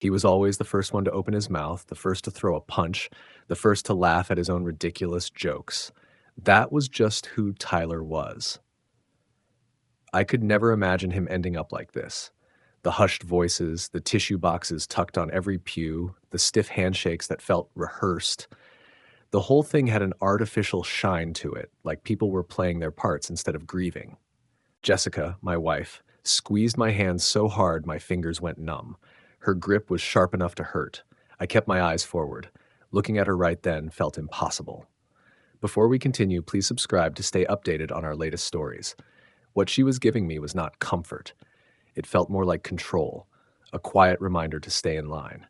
He was always the first one to open his mouth, the first to throw a punch, the first to laugh at his own ridiculous jokes. That was just who Tyler was. I could never imagine him ending up like this. The hushed voices, the tissue boxes tucked on every pew, the stiff handshakes that felt rehearsed. The whole thing had an artificial shine to it, like people were playing their parts instead of grieving. Jessica, my wife, squeezed my hands so hard my fingers went numb. Her grip was sharp enough to hurt. I kept my eyes forward. Looking at her right then felt impossible. Before we continue, please subscribe to stay updated on our latest stories. What she was giving me was not comfort. It felt more like control, a quiet reminder to stay in line.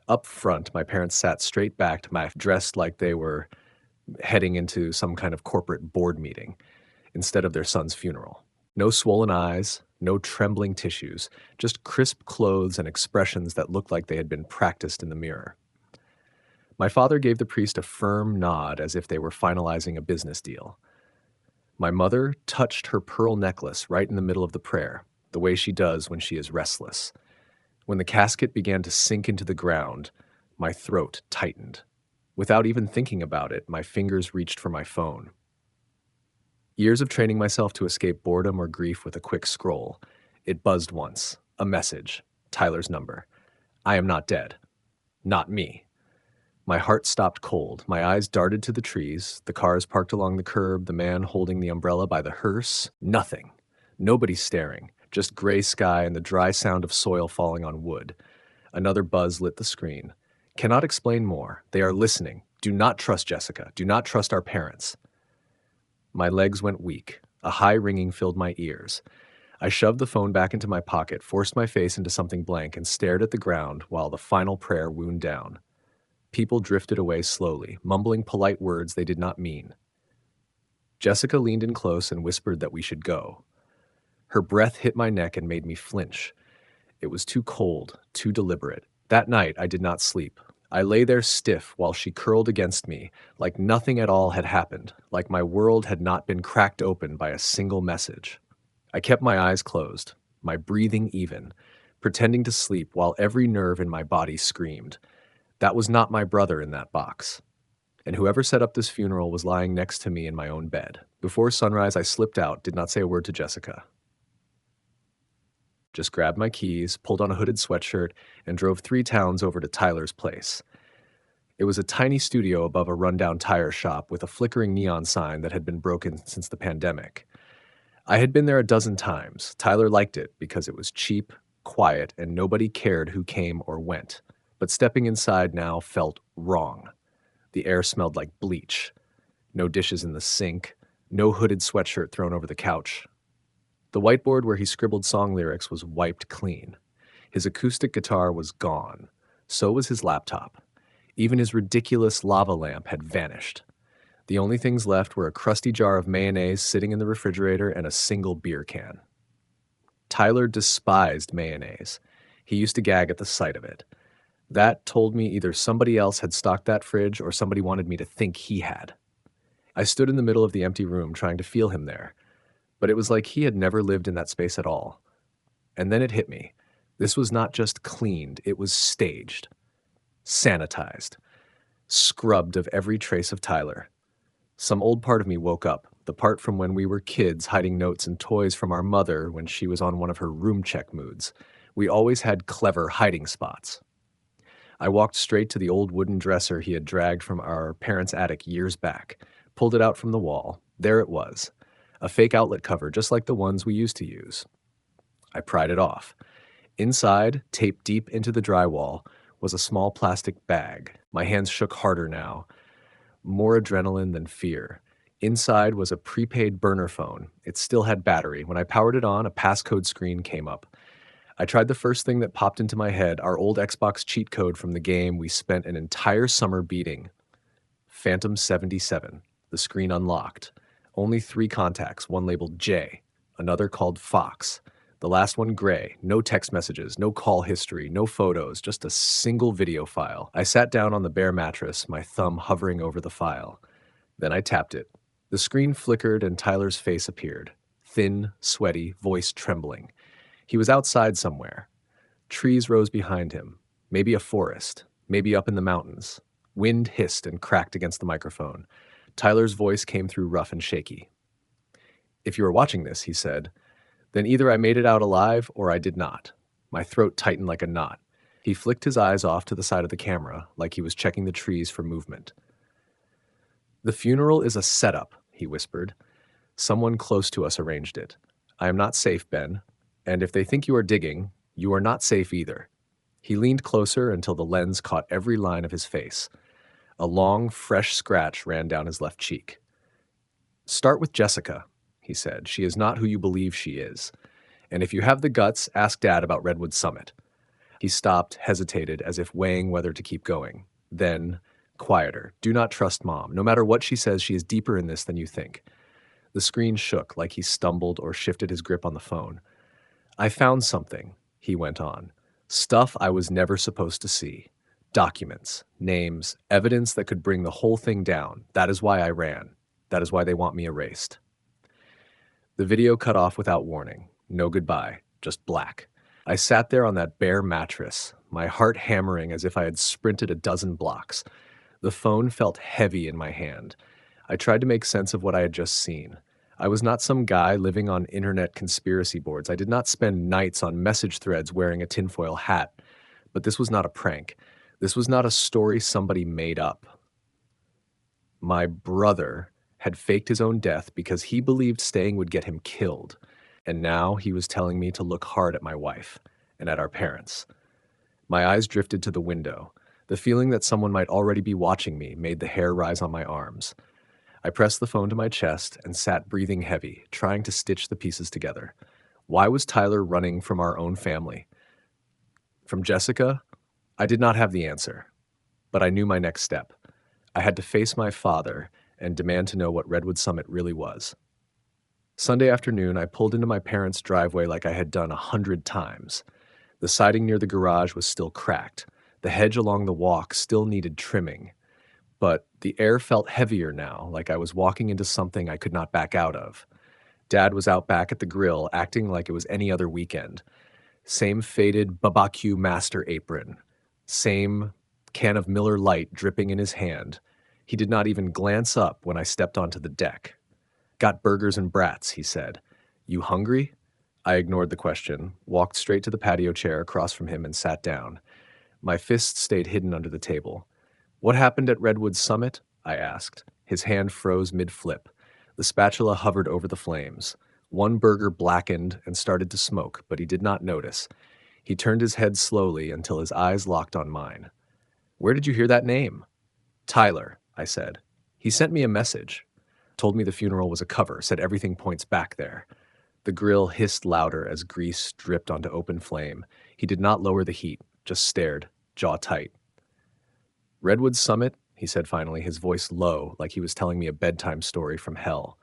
Up front, my parents sat straight back to my dressed like they were heading into some kind of corporate board meeting instead of their son's funeral. No swollen eyes, no trembling tissues, just crisp clothes and expressions that looked like they had been practiced in the mirror. My father gave the priest a firm nod as if they were finalizing a business deal. My mother touched her pearl necklace right in the middle of the prayer, the way she does when she is restless. When the casket began to sink into the ground, my throat tightened. Without even thinking about it, my fingers reached for my phone. Years of training myself to escape boredom or grief with a quick scroll. It buzzed once. A message. Tyler's number. I am not dead. Not me. My heart stopped cold. My eyes darted to the trees, the cars parked along the curb, the man holding the umbrella by the hearse. Nothing. Nobody staring. Just gray sky and the dry sound of soil falling on wood. Another buzz lit the screen. Cannot explain more. They are listening. Do not trust Jessica. Do not trust our parents. My legs went weak. A high ringing filled my ears. I shoved the phone back into my pocket, forced my face into something blank, and stared at the ground while the final prayer wound down. People drifted away slowly, mumbling polite words they did not mean. Jessica leaned in close and whispered that we should go. Her breath hit my neck and made me flinch. It was too cold, too deliberate. That night, I did not sleep. I lay there stiff while she curled against me, like nothing at all had happened, like my world had not been cracked open by a single message. I kept my eyes closed, my breathing even, pretending to sleep while every nerve in my body screamed. That was not my brother in that box. And whoever set up this funeral was lying next to me in my own bed. Before sunrise, I slipped out, did not say a word to Jessica. Just grabbed my keys, pulled on a hooded sweatshirt, and drove 3 towns over to Tyler's place. It was a tiny studio above a rundown tire shop with a flickering neon sign that had been broken since the pandemic. I had been there a dozen times. Tyler liked it because it was cheap, quiet, and nobody cared who came or went. But stepping inside now felt wrong. The air smelled like bleach. No dishes in the sink. No hooded sweatshirt thrown over the couch. The whiteboard where he scribbled song lyrics was wiped clean. His acoustic guitar was gone. So was his laptop. Even his ridiculous lava lamp had vanished. The only things left were a crusty jar of mayonnaise sitting in the refrigerator and a single beer can. Tyler despised mayonnaise. He used to gag at the sight of it. That told me either somebody else had stocked that fridge or somebody wanted me to think he had. I stood in the middle of the empty room trying to feel him there, but it was like he had never lived in that space at all. And then it hit me. This was not just cleaned, it was staged, sanitized, scrubbed of every trace of Tyler. Some old part of me woke up, the part from when we were kids hiding notes and toys from our mother when she was on one of her room check moods. We always had clever hiding spots. I walked straight to the old wooden dresser he had dragged from our parents' attic years back, pulled it out from the wall. There it was, a fake outlet cover just like the ones we used to use. I pried it off. Inside, taped deep into the drywall, was a small plastic bag. My hands shook harder now, more adrenaline than fear. Inside was a prepaid burner phone. It still had battery. When I powered it on, a passcode screen came up. I tried the first thing that popped into my head, our old Xbox cheat code from the game we spent an entire summer beating. Phantom 77. The screen unlocked. Only 3 contacts, one labeled J, another called Fox, the last one gray, no text messages, no call history, no photos, just a single video file. I sat down on the bare mattress, my thumb hovering over the file. Then I tapped it. The screen flickered and Tyler's face appeared. Thin, sweaty, voice trembling. He was outside somewhere. Trees rose behind him. Maybe a forest. Maybe up in the mountains. Wind hissed and cracked against the microphone. Tyler's voice came through rough and shaky. "If you are watching this," he said, "then either I made it out alive or I did not." My throat tightened like a knot. He flicked his eyes off to the side of the camera, like he was checking the trees for movement. "The funeral is a setup," he whispered. "Someone close to us arranged it. I am not safe, Ben. And if they think you are digging, you are not safe either." He leaned closer until the lens caught every line of his face. A long, fresh scratch ran down his left cheek. "Start with Jessica," he said. "She is not who you believe she is. And if you have the guts, ask Dad about Redwood Summit." He stopped, hesitated, as if weighing whether to keep going. Then, quieter. "Do not trust Mom. No matter what she says, she is deeper in this than you think." The screen shook like he stumbled or shifted his grip on the phone. "I found something," he went on. "Stuff I was never supposed to see. Documents, names, evidence that could bring the whole thing down. That is why I ran. That is why they want me erased." The video cut off without warning. No goodbye, just black. I sat there on that bare mattress, my heart hammering as if I had sprinted a dozen blocks. The phone felt heavy in my hand. I tried to make sense of what I had just seen. I was not some guy living on internet conspiracy boards. I did not spend nights on message threads wearing a tinfoil hat. But this was not a prank. This was not a story somebody made up. My brother had faked his own death because he believed staying would get him killed. And now he was telling me to look hard at my wife and at our parents. My eyes drifted to the window. The feeling that someone might already be watching me made the hair rise on my arms. I pressed the phone to my chest and sat breathing heavy, trying to stitch the pieces together. Why was Tyler running from our own family? From Jessica? I did not have the answer, but I knew my next step. I had to face my father and demand to know what Redwood Summit really was. Sunday afternoon, I pulled into my parents' driveway like I had done 100 times. The siding near the garage was still cracked. The hedge along the walk still needed trimming. But the air felt heavier now, like I was walking into something I could not back out of. Dad was out back at the grill, acting like it was any other weekend. Same faded barbecue master apron. Same can of Miller Lite dripping in his hand. He did not even glance up when I stepped onto the deck. "Got burgers and brats," he said. "You hungry?" I ignored the question, walked straight to the patio chair across from him and sat down. My fists stayed hidden under the table. "What happened at Redwood Summit?" I asked. His hand froze mid-flip. The spatula hovered over the flames. One burger blackened and started to smoke, but he did not notice. He turned his head slowly until his eyes locked on mine. "Where did you hear that name?" "Tyler," I said. "He sent me a message. Told me the funeral was a cover, said everything points back there." The grill hissed louder as grease dripped onto open flame. He did not lower the heat, just stared, jaw tight. "Redwood Summit," he said finally, his voice low, like he was telling me a bedtime story from hell.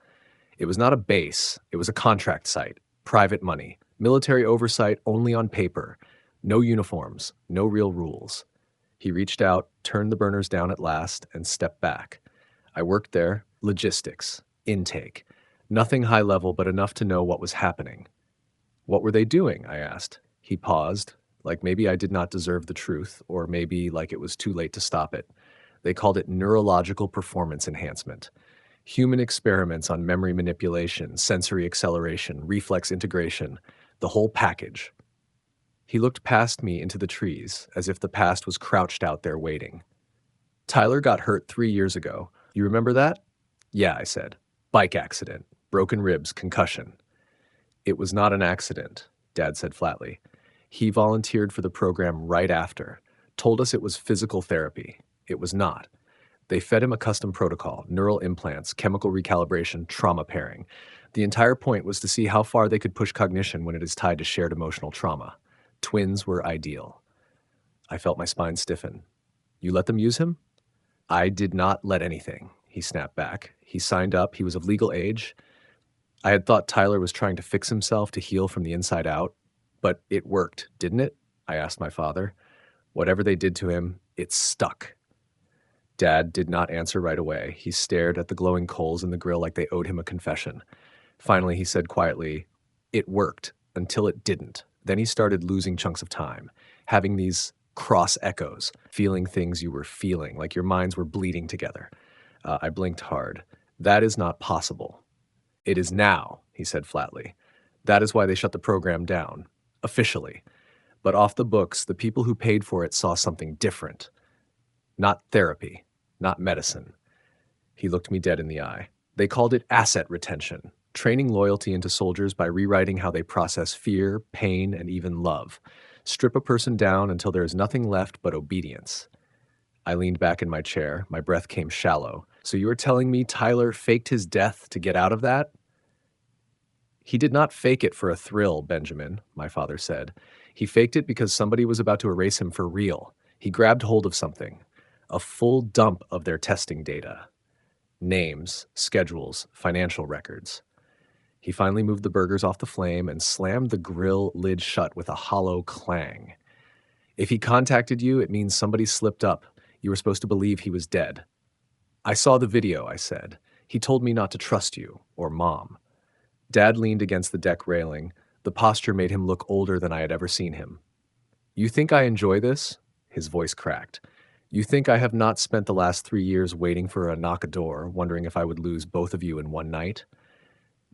"It was not a base, it was a contract site, private money, military oversight only on paper, no uniforms, no real rules." He reached out, turned the burners down at last, and stepped back. I worked there, logistics, intake. Nothing high level, but enough to know what was happening. "What were they doing?" I asked. He paused, like maybe I did not deserve the truth, or maybe like it was too late to stop it. They called it neurological performance enhancement. Human experiments on memory manipulation, sensory acceleration, reflex integration, the whole package. He looked past me into the trees, as if the past was crouched out there waiting. "Tyler got hurt 3 years ago. You remember that?" "Yeah," I said. "Bike accident. Broken ribs, concussion." "It was not an accident," Dad said flatly. "He volunteered for the program right after. Told us it was physical therapy. It was not. They fed him a custom protocol, neural implants, chemical recalibration, trauma pairing. The entire point was to see how far they could push cognition when it is tied to shared emotional trauma. Twins were ideal." I felt my spine stiffen. "You let them use him?" "I did not let anything," he snapped back. "He signed up. He was of legal age. I had thought Tyler was trying to fix himself to heal from the inside out. But it worked, didn't it?" I asked my father. "Whatever they did to him, it stuck." Dad did not answer right away. He stared at the glowing coals in the grill like they owed him a confession. Finally, he said quietly, "It worked until it didn't. Then he started losing chunks of time, having these cross echoes, feeling things you were feeling, like your minds were bleeding together. I blinked hard. That is not possible. It is now, he said flatly. That is why they shut the program down, officially. But off the books, the people who paid for it saw something different. Not therapy, not medicine. He looked me dead in the eye. They called it asset retention, training loyalty into soldiers by rewriting how they process fear, pain, and even love. Strip a person down until there is nothing left but obedience. I leaned back in my chair. My breath came shallow. So you are telling me Tyler faked his death to get out of that? He did not fake it for a thrill, Benjamin, my father said. He faked it because somebody was about to erase him for real. He grabbed hold of something, a full dump of their testing data. Names, schedules, financial records. He finally moved the burgers off the flame and slammed the grill lid shut with a hollow clang. If he contacted you, it means somebody slipped up. You were supposed to believe he was dead. I saw the video, I said. He told me not to trust you, or Mom. Dad leaned against the deck railing. The posture made him look older than I had ever seen him. You think I enjoy this? His voice cracked. You think I have not spent the last 3 years waiting for a knock a door, wondering if I would lose both of you in one night?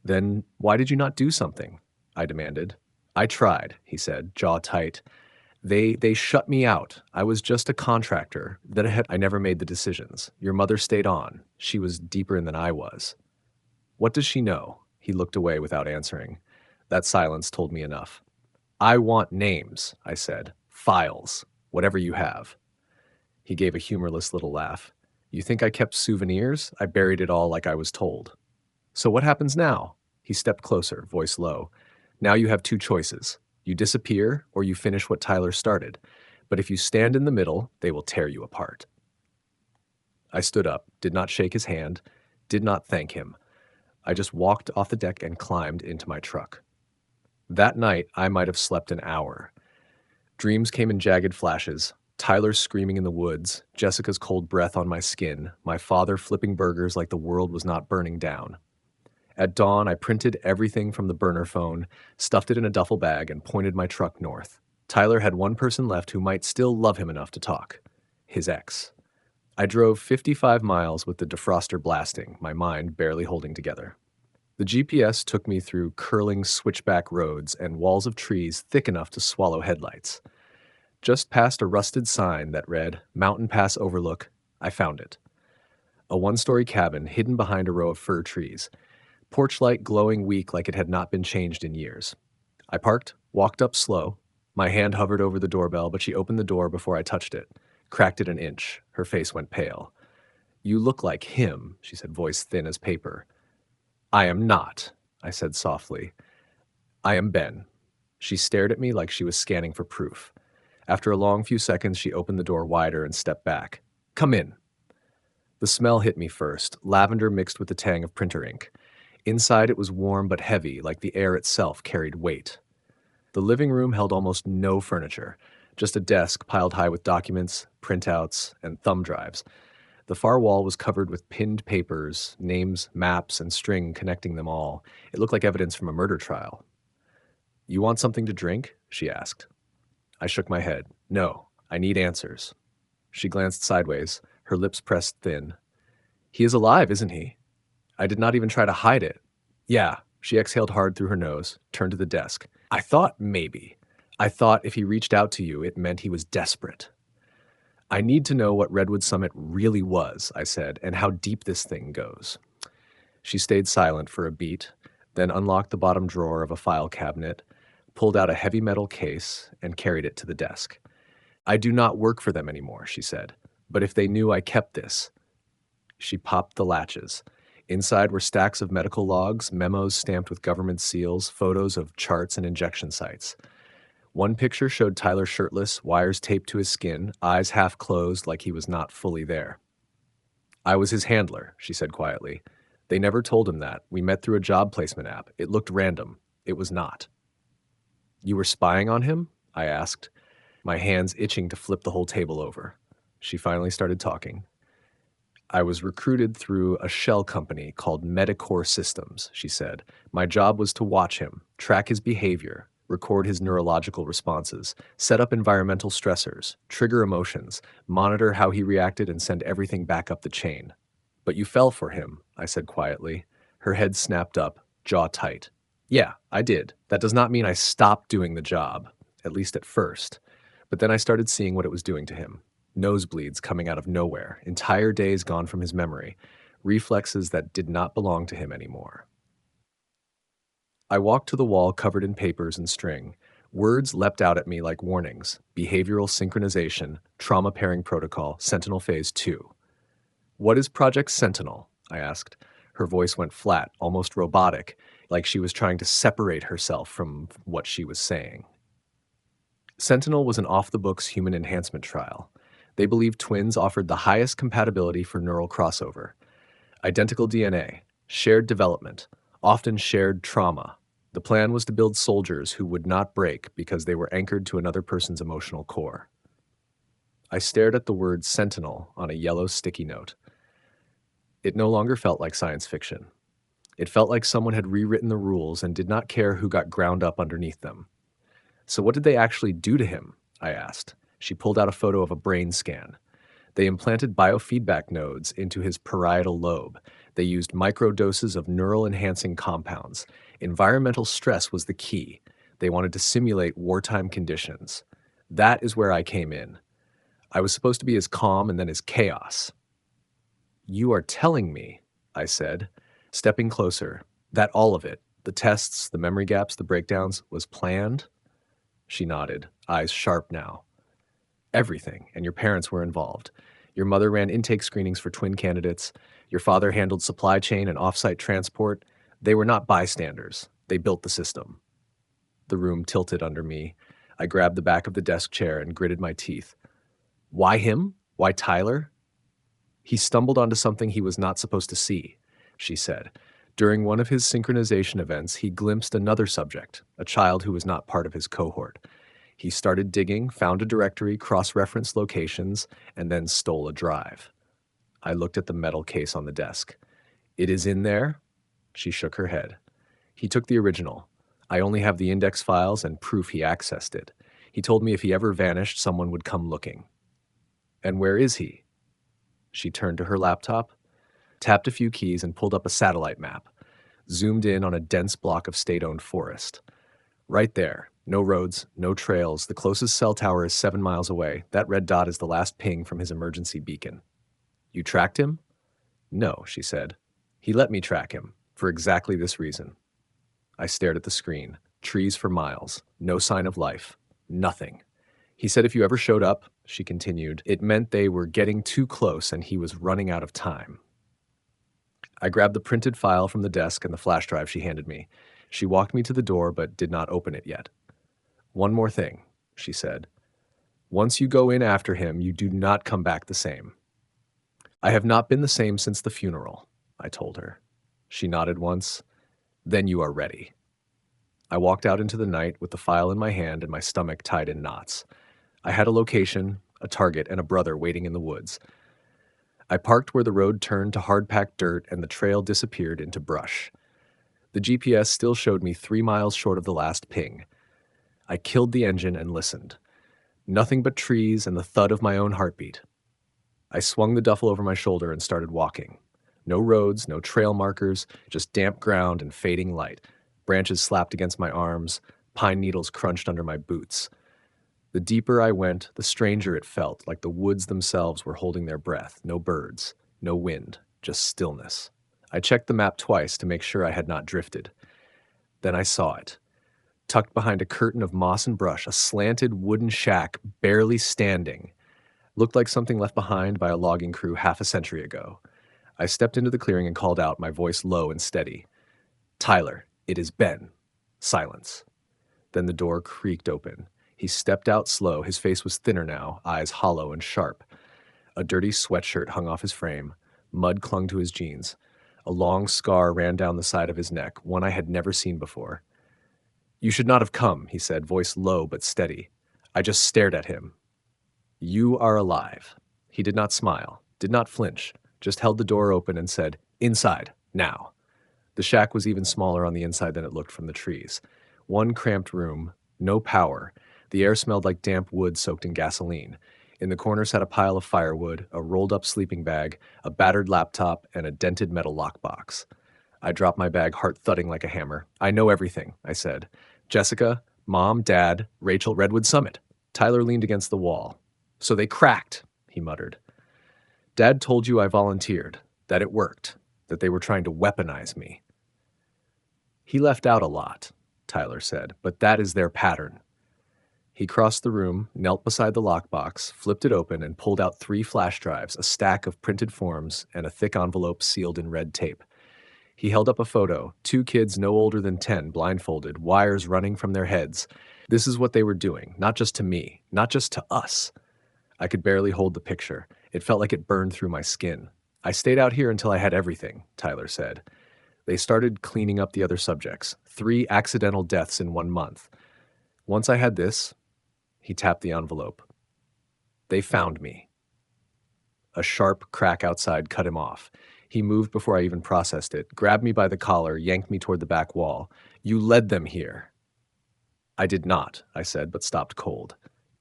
Then why did you not do something? I demanded. I tried, he said, jaw tight. They shut me out. I was just a contractor. I never made the decisions. Your mother stayed on. She was deeper in than I was. What does she know? He looked away without answering. That silence told me enough. I want names, I said. Files. Whatever you have. He gave a humorless little laugh. You think I kept souvenirs? I buried it all like I was told. So what happens now? He stepped closer, voice low. Now you have two choices. You disappear or you finish what Tyler started. But if you stand in the middle, they will tear you apart. I stood up, did not shake his hand, did not thank him. I just walked off the deck and climbed into my truck. That night, I might have slept an hour. Dreams came in jagged flashes. Tyler screaming in the woods, Jessica's cold breath on my skin, my father flipping burgers like the world was not burning down. At dawn, I printed everything from the burner phone, stuffed it in a duffel bag, and pointed my truck north. Tyler had one person left who might still love him enough to talk. His ex. I drove 55 miles with the defroster blasting, my mind barely holding together. The GPS took me through curling switchback roads and walls of trees thick enough to swallow headlights. Just past a rusted sign that read, Mountain Pass Overlook, I found it. A one-story cabin hidden behind a row of fir trees. Porch light glowing weak like it had not been changed in years. I parked, walked up slow. My hand hovered over the doorbell, but she opened the door before I touched it. Cracked it an inch. Her face went pale. You look like him, she said, voice thin as paper. I am not, I said softly. I am Ben. She stared at me like she was scanning for proof. After a long few seconds, she opened the door wider and stepped back. Come in. The smell hit me first, lavender mixed with the tang of printer ink. Inside it was warm but heavy, like the air itself carried weight. The living room held almost no furniture, just a desk piled high with documents, printouts, and thumb drives. The far wall was covered with pinned papers, names, maps, and string connecting them all. It looked like evidence from a murder trial. You want something to drink? She asked. I shook my head. No, I need answers. She glanced sideways, her lips pressed thin. He is alive, isn't he? I did not even try to hide it. Yeah, she exhaled hard through her nose, turned to the desk. I thought maybe. I thought if he reached out to you, it meant he was desperate. I need to know what Redwood Summit really was, I said, and how deep this thing goes. She stayed silent for a beat, then unlocked the bottom drawer of a file cabinet, pulled out a heavy metal case, and carried it to the desk. I do not work for them anymore, she said, but if they knew I kept this. She popped the latches. Inside were stacks of medical logs, memos stamped with government seals, photos of charts and injection sites. One picture showed Tyler shirtless, wires taped to his skin, eyes half closed like he was not fully there. I was his handler, she said quietly. They never told him that. We met through a job placement app. It looked random. It was not. You were spying on him? I asked, my hands itching to flip the whole table over. She finally started talking. I was recruited through a shell company called Medicore Systems, she said. My job was to watch him, track his behavior, record his neurological responses, set up environmental stressors, trigger emotions, monitor how he reacted, and send everything back up the chain. But you fell for him, I said quietly. Her head snapped up, jaw tight. Yeah, I did. That does not mean I stopped doing the job, at least at first. But then I started seeing what it was doing to him. Nosebleeds coming out of nowhere, entire days gone from his memory, reflexes that did not belong to him anymore. I walked to the wall covered in papers and string. Words leapt out at me like warnings: behavioral synchronization, trauma pairing protocol, Sentinel Phase 2. What is Project Sentinel? I asked. Her voice went flat, almost robotic, like she was trying to separate herself from what she was saying. Sentinel was an off-the-books human enhancement trial. They believed twins offered the highest compatibility for neural crossover. Identical DNA, shared development, often shared trauma. The plan was to build soldiers who would not break because they were anchored to another person's emotional core. I stared at the word Sentinel on a yellow sticky note. It no longer felt like science fiction. It felt like someone had rewritten the rules and did not care who got ground up underneath them. So what did they actually do to him? I asked. She pulled out a photo of a brain scan. They implanted biofeedback nodes into his parietal lobe. They used microdoses of neural-enhancing compounds. Environmental stress was the key. They wanted to simulate wartime conditions. That is where I came in. I was supposed to be his calm and then his chaos. You are telling me, I said, stepping closer, that all of it, the tests, the memory gaps, the breakdowns, was planned? She nodded, eyes sharp now. Everything, and your parents were involved. Your mother ran intake screenings for twin candidates. Your father handled supply chain and off-site transport. They were not bystanders. They built the system. The room tilted under me. I grabbed the back of the desk chair and gritted my teeth. Why him? Why Tyler? He stumbled onto something he was not supposed to see, she said. During one of his synchronization events, he glimpsed another subject, a child who was not part of his cohort. He started digging, found a directory, cross-referenced locations, and then stole a drive. I looked at the metal case on the desk. It is in there? She shook her head. He took the original. I only have the index files and proof he accessed it. He told me if he ever vanished, someone would come looking. And where is he? She turned to her laptop, tapped a few keys, and pulled up a satellite map, zoomed in on a dense block of state-owned forest. Right there. No roads, no trails. The closest cell tower is 7 miles away. That red dot is the last ping from his emergency beacon. You tracked him? No, she said. He let me track him, for exactly this reason. I stared at the screen. Trees for miles. No sign of life. Nothing. He said if you ever showed up, she continued, it meant they were getting too close and he was running out of time. I grabbed the printed file from the desk and the flash drive she handed me. She walked me to the door but did not open it yet. One more thing, she said. Once you go in after him, you do not come back the same. I have not been the same since the funeral, I told her. She nodded once. Then you are ready. I walked out into the night with the file in my hand and my stomach tied in knots. I had a location, a target, and a brother waiting in the woods. I parked where the road turned to hard-packed dirt and the trail disappeared into brush. The GPS still showed me 3 miles short of the last ping. I killed the engine and listened. Nothing but trees and the thud of my own heartbeat. I swung the duffel over my shoulder and started walking. No roads, no trail markers, just damp ground and fading light. Branches slapped against my arms, pine needles crunched under my boots. The deeper I went, the stranger it felt, like the woods themselves were holding their breath. No birds, no wind, just stillness. I checked the map twice to make sure I had not drifted. Then I saw it. Tucked behind a curtain of moss and brush, a slanted wooden shack, barely standing. Looked like something left behind by a logging crew half a century ago. I stepped into the clearing and called out, my voice low and steady. Tyler, it is Ben. Silence. Then the door creaked open. He stepped out slow. His face was thinner now, eyes hollow and sharp. A dirty sweatshirt hung off his frame. Mud clung to his jeans. A long scar ran down the side of his neck, one I had never seen before. You should not have come, he said, voice low but steady. I just stared at him. You are alive. He did not smile, did not flinch, just held the door open and said, Inside, now. The shack was even smaller on the inside than it looked from the trees. One cramped room, no power. The air smelled like damp wood soaked in gasoline. In the corner sat a pile of firewood, a rolled-up sleeping bag, a battered laptop, and a dented metal lockbox. I dropped my bag, heart thudding like a hammer. "I know everything," I said. "Jessica, Mom, Dad, Rachel, Redwood Summit." Tyler leaned against the wall. "So they cracked," he muttered. "Dad told you I volunteered, that it worked, that they were trying to weaponize me." "He left out a lot," Tyler said, "but that is their pattern." He crossed the room, knelt beside the lockbox, flipped it open, and pulled out 3 flash drives, a stack of printed forms, and a thick envelope sealed in red tape. He held up a photo, 2 kids no older than 10, blindfolded, wires running from their heads. This is what they were doing, not just to me, not just to us. I could barely hold the picture. It felt like it burned through my skin. "I stayed out here until I had everything," Tyler said. They started cleaning up the other subjects. 3 accidental deaths in 1 month. Once I had this, he tapped the envelope. They found me. A sharp crack outside cut him off. He moved before I even processed it, grabbed me by the collar, yanked me toward the back wall. "You led them here." "I did not," I said, but stopped cold.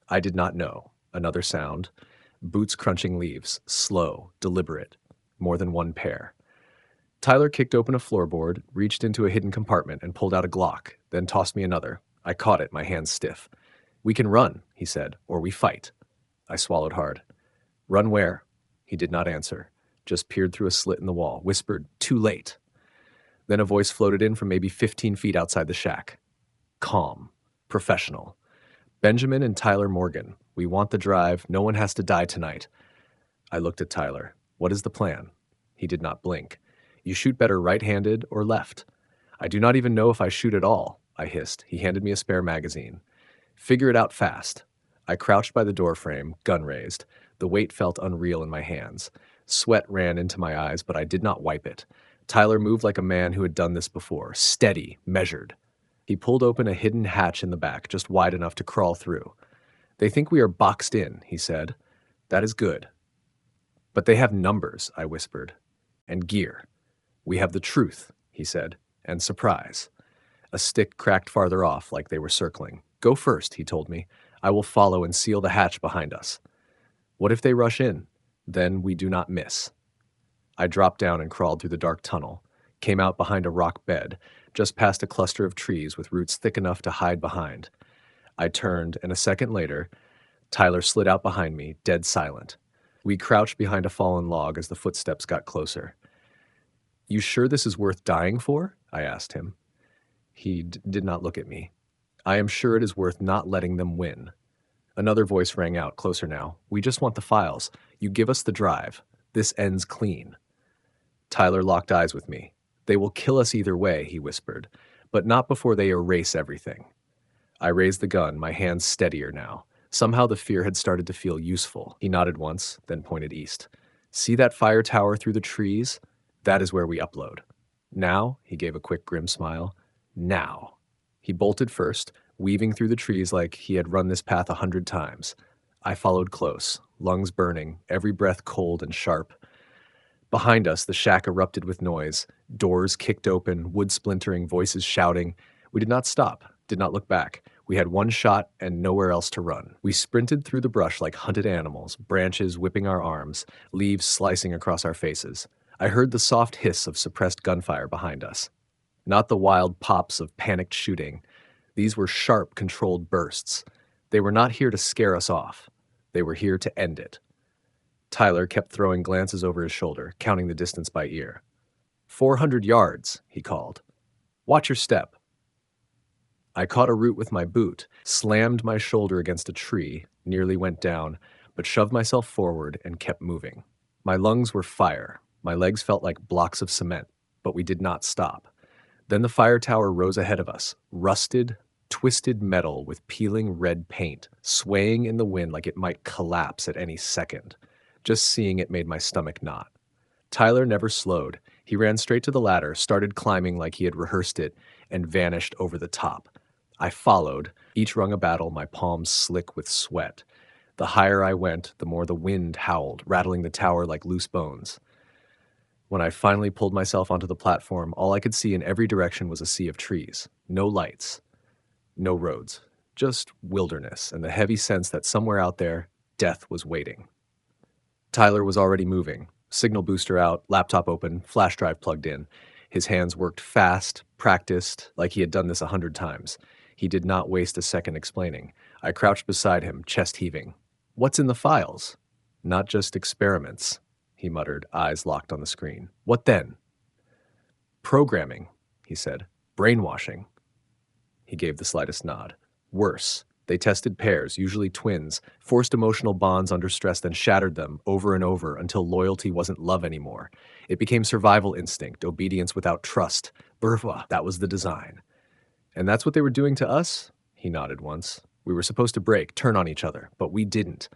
I did not know. Another sound. Boots crunching leaves. Slow, deliberate. More than one pair. Tyler kicked open a floorboard, reached into a hidden compartment, and pulled out a Glock, then tossed me another. I caught it, my hands stiff. "We can run," he said, "or we fight." I swallowed hard. "Run where?" He did not answer, just peered through a slit in the wall, whispered, "Too late." Then a voice floated in from maybe 15 feet outside the shack. Calm. Professional. "Benjamin and Tyler Morgan. We want the drive. No one has to die tonight." I looked at Tyler. "What is the plan?" He did not blink. "You shoot better right-handed or left." "I do not even know if I shoot at all," I hissed. He handed me a spare magazine. "Figure it out fast." I crouched by the doorframe, gun raised. The weight felt unreal in my hands. Sweat ran into my eyes, but I did not wipe it. Tyler moved like a man who had done this before, steady, measured. He pulled open a hidden hatch in the back, just wide enough to crawl through. "They think we are boxed in," he said. "That is good." "But they have numbers," I whispered. "And gear." "We have the truth," he said, "and surprise." A stick cracked farther off, like they were circling. "Go first," he told me. "I will follow and seal the hatch behind us." "What if they rush in?" "Then we do not miss." I dropped down and crawled through the dark tunnel, came out behind a rock bed, just past a cluster of trees with roots thick enough to hide behind. I turned, and a second later, Tyler slid out behind me, dead silent. We crouched behind a fallen log as the footsteps got closer. "You sure this is worth dying for?" I asked him. He did not look at me. "I am sure it is worth not letting them win." Another voice rang out, closer now. "We just want the files. You give us the drive. This ends clean." Tyler locked eyes with me. "They will kill us either way," he whispered, "but not before they erase everything." I raised the gun, my hands steadier now. Somehow the fear had started to feel useful. He nodded once, then pointed east. "See that fire tower through the trees? That is where we upload." "Now?" He gave a quick, grim smile. "Now." He bolted first, weaving through the trees like he had run this path 100 times. I followed close, lungs burning, every breath cold and sharp. Behind us, the shack erupted with noise. Doors kicked open, wood splintering, voices shouting. We did not stop, did not look back. We had one shot and nowhere else to run. We sprinted through the brush like hunted animals, branches whipping our arms, leaves slicing across our faces. I heard the soft hiss of suppressed gunfire behind us. Not the wild pops of panicked shooting. These were sharp, controlled bursts. They were not here to scare us off. They were here to end it. Tyler kept throwing glances over his shoulder, counting the distance by ear. 400 yards, he called. "Watch your step." I caught a root with my boot, slammed my shoulder against a tree, nearly went down, but shoved myself forward and kept moving. My lungs were fire. My legs felt like blocks of cement, but we did not stop. Then the fire tower rose ahead of us, rusted, twisted metal with peeling red paint, swaying in the wind like it might collapse at any second. Just seeing it made my stomach knot. Tyler never slowed. He ran straight to the ladder, started climbing like he had rehearsed it, and vanished over the top. I followed, each rung a battle, my palms slick with sweat. The higher I went, the more the wind howled, rattling the tower like loose bones. When I finally pulled myself onto the platform, all I could see in every direction was a sea of trees. No lights. No roads, just wilderness and the heavy sense that somewhere out there, death was waiting. Tyler was already moving. Signal booster out, laptop open, flash drive plugged in. His hands worked fast, practiced, like he had done this 100 times. He did not waste a second explaining. I crouched beside him, chest heaving. What's in the files? Not just experiments, he muttered, eyes locked on the screen. What then? Programming, he said. Brainwashing. He gave the slightest nod. Worse. They tested pairs, usually twins, forced emotional bonds under stress, then shattered them over and over until loyalty wasn't love anymore. It became survival instinct, obedience without trust. Bourgeois, that was the design. And that's what they were doing to us? He nodded once. We were supposed to break, turn on each other, but we didn't.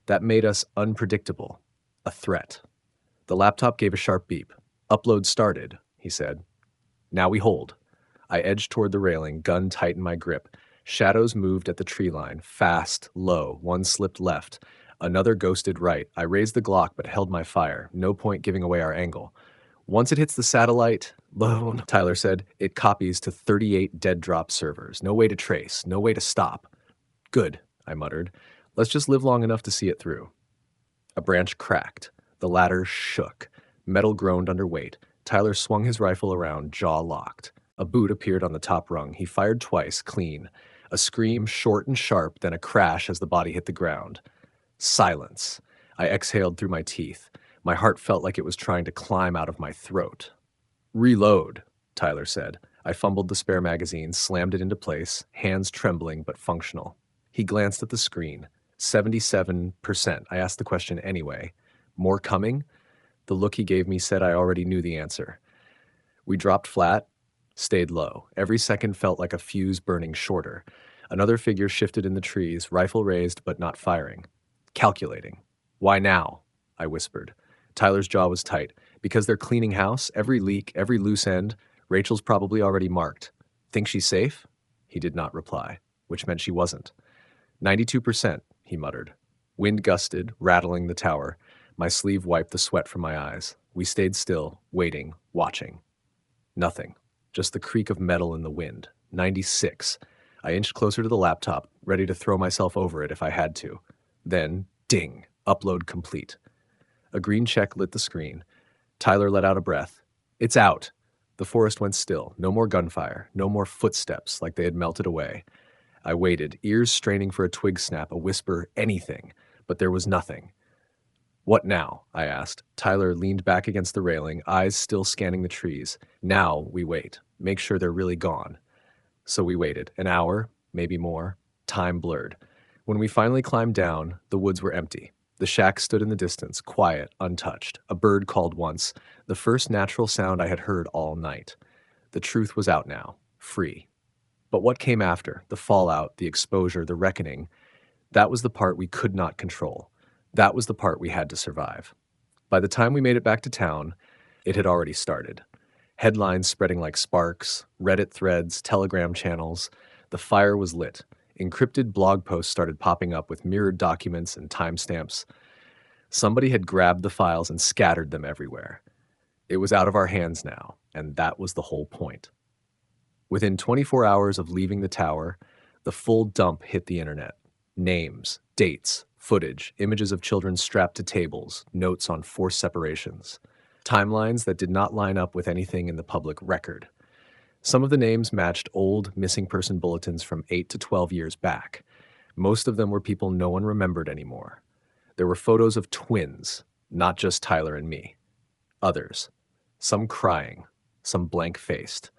That made us unpredictable. A threat. The laptop gave a sharp beep. Upload started, he said. Now we hold. I edged toward the railing, gun tight in my grip. Shadows moved at the tree line, fast, low. One slipped left. Another ghosted right. I raised the Glock but held my fire. No point giving away our angle. Once it hits the satellite, Tyler said, it copies to 38 dead drop servers. No way to trace, no way to stop. Good, I muttered. Let's just live long enough to see it through. A branch cracked. The ladder shook. Metal groaned under weight. Tyler swung his rifle around, jaw locked. A boot appeared on the top rung. He fired twice, clean. A scream, short and sharp, then a crash as the body hit the ground. Silence. I exhaled through my teeth. My heart felt like it was trying to climb out of my throat. Reload, Tyler said. I fumbled the spare magazine, slammed it into place, hands trembling but functional. He glanced at the screen. 77%. I asked the question anyway. More coming? The look he gave me said I already knew the answer. We dropped flat, stayed low. Every second felt like a fuse burning shorter. Another figure shifted in the trees, rifle raised but not firing. Calculating. Why now? I whispered. Tyler's jaw was tight. Because they're cleaning house, every leak, every loose end, Rachel's probably already marked. Think she's safe? He did not reply, which meant she wasn't. 92%, he muttered. Wind gusted, rattling the tower. My sleeve wiped the sweat from my eyes. We stayed still, waiting, watching. Nothing. Just the creak of metal in the wind. 96. I inched closer to the laptop, ready to throw myself over it if I had to. Then, ding, upload complete. A green check lit the screen. Tyler let out a breath. It's out. The forest went still. No more gunfire. No more footsteps like they had melted away. I waited, ears straining for a twig snap, a whisper, anything. But there was nothing. What now? I asked. Tyler leaned back against the railing, eyes still scanning the trees. Now we wait. Make sure they're really gone. So we waited. An hour, maybe more. Time blurred. When we finally climbed down, the woods were empty. The shack stood in the distance, quiet, untouched. A bird called once, the first natural sound I had heard all night. The truth was out now, free. But what came after, the fallout, the exposure, the reckoning, that was the part we could not control. That was the part we had to survive. By the time we made it back to town, it had already started. Headlines spreading like sparks, Reddit threads, Telegram channels. The fire was lit. Encrypted blog posts started popping up with mirrored documents and timestamps. Somebody had grabbed the files and scattered them everywhere. It was out of our hands now, and that was the whole point. Within 24 hours of leaving the tower, the full dump hit the internet. Names, dates, footage, images of children strapped to tables, notes on forced separations. Timelines that did not line up with anything in the public record. Some of the names matched old missing person bulletins from 8 to 12 years back. Most of them were people no one remembered anymore. There were photos of twins, not just Tyler and me. Others, some crying, some blank-faced.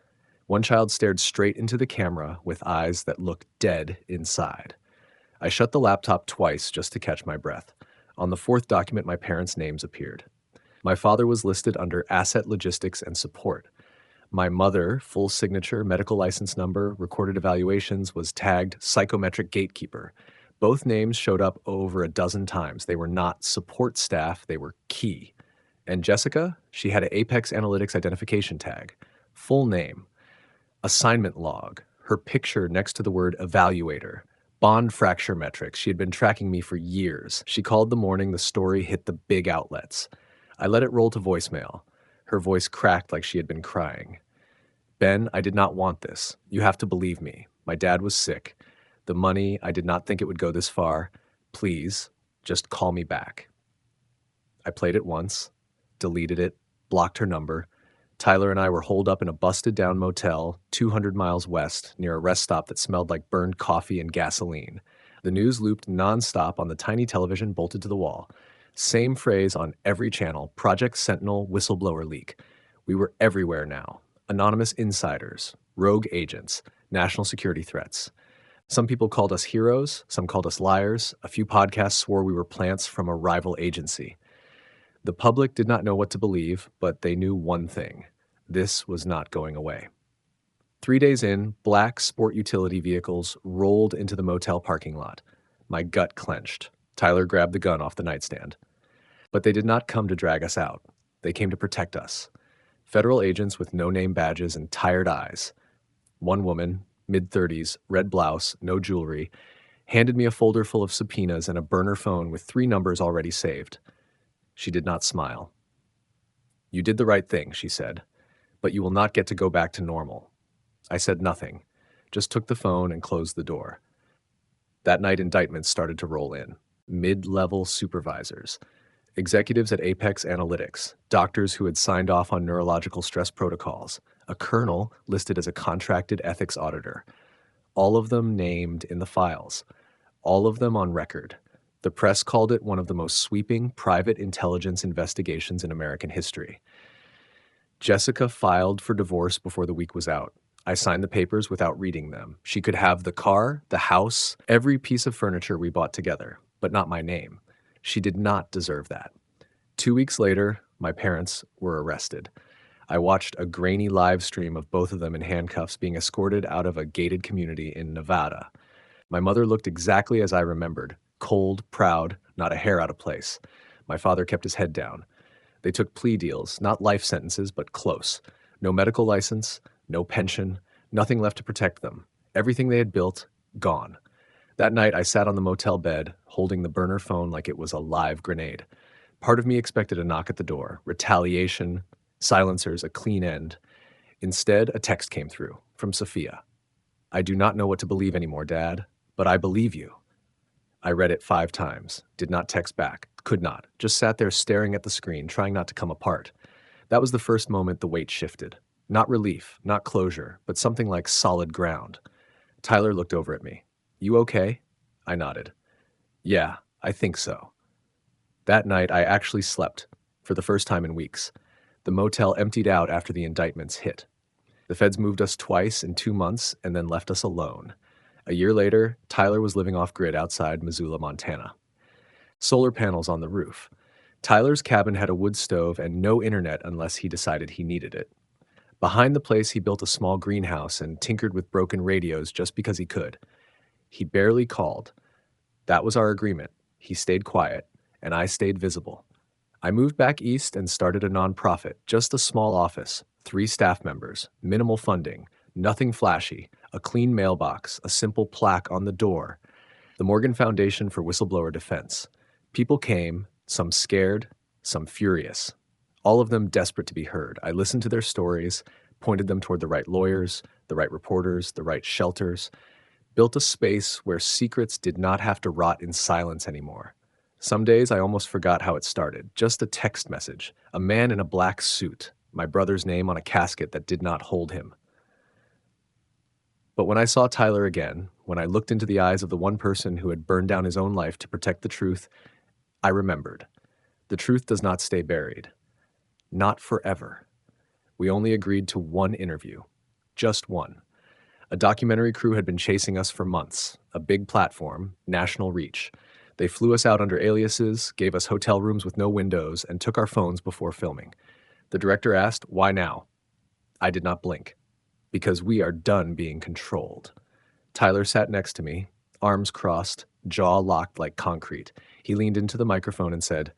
One child stared straight into the camera with eyes that looked dead inside. I shut the laptop twice just to catch my breath. On the fourth document, my parents' names appeared. My father was listed under Asset Logistics and Support. My mother, full signature, medical license number, recorded evaluations, was tagged Psychometric Gatekeeper. Both names showed up over a dozen times. They were not support staff, they were key. And Jessica, she had an Apex Analytics identification tag. Full name. Assignment log. Her picture next to the word evaluator. Bond fracture metrics. She had been tracking me for years. She called the morning the story hit the big outlets. I let it roll to voicemail. Her voice cracked like she had been crying. Ben, I did not want this. You have to believe me. My dad was sick. The money, I did not think it would go this far. Please, just call me back. I played it once, deleted it, blocked her number. Tyler and I were holed up in a busted down motel 200 miles west near a rest stop that smelled like burned coffee and gasoline. The news looped nonstop on the tiny television bolted to the wall. Same phrase on every channel: Project Sentinel whistleblower leak. We were everywhere now. Anonymous insiders, rogue agents, national security threats. Some people called us heroes, some called us liars. A few podcasts swore we were plants from a rival agency. The public did not know what to believe, but they knew one thing: this was not going away. 3 days in, black sport utility vehicles rolled into the motel parking lot. My gut clenched. Tyler grabbed the gun off the nightstand. But they did not come to drag us out. They came to protect us. Federal agents with no-name badges and tired eyes. One woman, mid-30s, red blouse, no jewelry, handed me a folder full of subpoenas and a burner phone with 3 numbers already saved. She did not smile. "You did the right thing," she said, "but you will not get to go back to normal." I said nothing, just took the phone and closed the door. That night, indictments started to roll in. Mid-level supervisors, executives at Apex Analytics, doctors who had signed off on neurological stress protocols, a colonel listed as a contracted ethics auditor. All of them named in the files, all of them on record. The press called it one of the most sweeping private intelligence investigations in American history. Jessica filed for divorce before the week was out. I signed the papers without reading them. She could have the car, the house, every piece of furniture we bought together, but not my name. She did not deserve that. 2 weeks later, my parents were arrested. I watched a grainy live stream of both of them in handcuffs being escorted out of a gated community in Nevada. My mother looked exactly as I remembered: cold, proud, not a hair out of place. My father kept his head down. They took plea deals, not life sentences, but close. No medical license, no pension, nothing left to protect them. Everything they had built, gone. That night, I sat on the motel bed, holding the burner phone like it was a live grenade. Part of me expected a knock at the door, retaliation, silencers, a clean end. Instead, a text came through from Sophia. "I do not know what to believe anymore, Dad, but I believe you." I read it 5 times, did not text back, could not, just sat there staring at the screen, trying not to come apart. That was the first moment the weight shifted. Not relief, not closure, but something like solid ground. Tyler looked over at me. "You okay?" I nodded. "Yeah, I think so." That night, I actually slept, for the first time in weeks. The motel emptied out after the indictments hit. The feds moved us twice in 2 months and then left us alone. A year later, Tyler was living off-grid outside Missoula, Montana. Solar panels on the roof. Tyler's cabin had a wood stove and no internet unless he decided he needed it. Behind the place, he built a small greenhouse and tinkered with broken radios just because he could. He barely called. That was our agreement. He stayed quiet, and I stayed visible. I moved back east and started a nonprofit, just a small office, 3 staff members, minimal funding, nothing flashy, a clean mailbox, a simple plaque on the door. The Morgan Foundation for Whistleblower Defense. People came, some scared, some furious. All of them desperate to be heard. I listened to their stories, pointed them toward the right lawyers, the right reporters, the right shelters, built a space where secrets did not have to rot in silence anymore. Some days I almost forgot how it started. Just a text message, a man in a black suit, my brother's name on a casket that did not hold him. But when I saw Tyler again, when I looked into the eyes of the one person who had burned down his own life to protect the truth, I remembered. The truth does not stay buried. Not forever. We only agreed to one interview. Just one. A documentary crew had been chasing us for months. A big platform, national reach. They flew us out under aliases, gave us hotel rooms with no windows, and took our phones before filming. The director asked, "Why now?" I did not blink. Because we are done being controlled. Tyler sat next to me, arms crossed, jaw locked like concrete. He leaned into the microphone and said,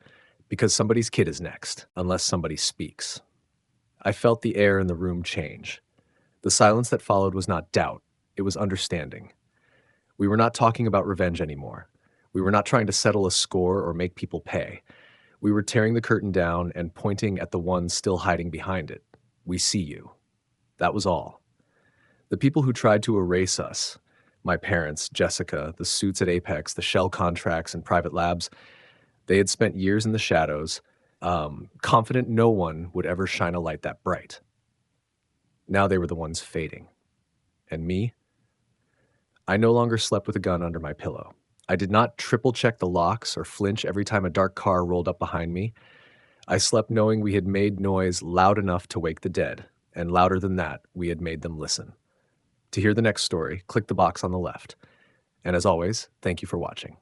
"Because somebody's kid is next, unless somebody speaks." I felt the air in the room change. The silence that followed was not doubt, it was understanding. We were not talking about revenge anymore. We were not trying to settle a score or make people pay. We were tearing the curtain down and pointing at the ones still hiding behind it. We see you. That was all. The people who tried to erase us, My parents, Jessica, the suits at Apex, the shell contracts and private labs, they had spent years in the shadows, confident no one would ever shine a light that bright. Now they were the ones fading. And me? I no longer slept with a gun under my pillow. I did not triple check the locks or flinch every time a dark car rolled up behind me. I slept knowing we had made noise loud enough to wake the dead, and louder than that, we had made them listen. To hear the next story, click the box on the left. And as always, thank you for watching.